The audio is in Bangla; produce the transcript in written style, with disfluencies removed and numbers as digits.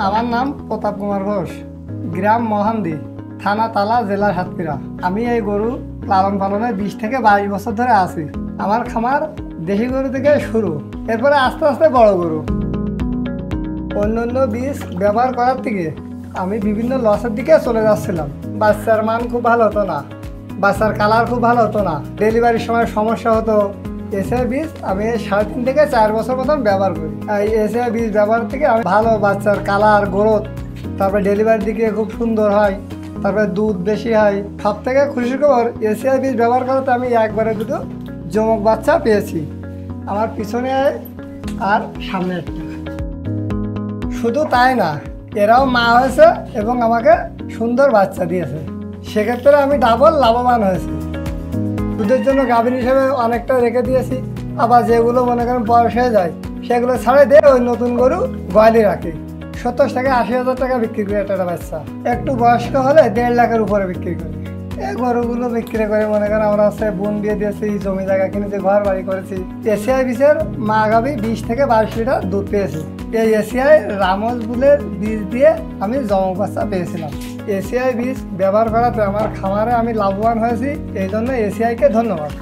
আমার নাম প্রতাপ কুমার ঘোষ, গ্রাম মহান্দি, থানা তালা, জেলা সাতক্ষীরা। আমি এই গরু লালন পালনে 20 থেকে 22 বছর ধরে আছি। আমার খামার দেশি গরু থেকে শুরু, এরপরে আস্তে আস্তে বড় গরু। অন্যান্য বীজ ব্যবহার করার থেকে আমি বিভিন্ন লসের দিকে চলে যাচ্ছিলাম। বাচ্চার মান খুব ভালো হতো না, বাচ্চার কালার খুব ভালো হতো না, ডেলিভারির সময় সমস্যা হতো। এসিআই বীজ আমি 3.5 থেকে 4 বছর মতন ব্যবহার করি। এই এসিআই বীজ ব্যবহার থেকে আমি ভালো বাচ্চার কালার, গ্রোথ, তারপরে ডেলিভারির দিকে খুব সুন্দর হয়, তারপরে দুধ বেশি হয়। সব থেকে খুশির খবর, এসিআই বীজ ব্যবহার করাতে আমি একবারে দুটো যমক বাচ্চা পেয়েছি, আমার পিছনে আর সামনে একটা। শুধু তাই না, এরাও মা হয়েছে এবং আমাকে সুন্দর বাচ্চা দিয়েছে। সেক্ষেত্রে আমি ডাবল লাভবান হয়েছি। দুধের জন্য গাভীর হিসেবে অনেকটা রেখে দিয়েছি, আবার যেগুলো মনে করেন বয়স হয়ে যায় সেগুলো ছাড়ে দিয়ে ওই নতুন গরু গয়ালি রাখি। 70 থেকে 80,000 টাকা বিক্রি করি একটা বাচ্চা। একটু বয়স্ক হলে 1.5 লাখের উপরে বিক্রি করি। এই গরুগুলো বিক্রি করে মনে করেন আমরা বোন দিয়ে দিয়েছি, জমি জায়গা কিনেছি, ঘর বাড়ি করেছি। এসিআই বীজের মা গাভী 20 থেকে 22 লিটার দুধ পেয়েছি। এই এসিআই রামজ বুলের বীজ দিয়ে আমি যমক বাচ্চা পেয়েছিলাম। এসিআই বীজ ব্যবহার করাতে আমার খামারে আমি লাভবান হয়েছি, এই জন্য এসিআইকে ধন্যবাদ।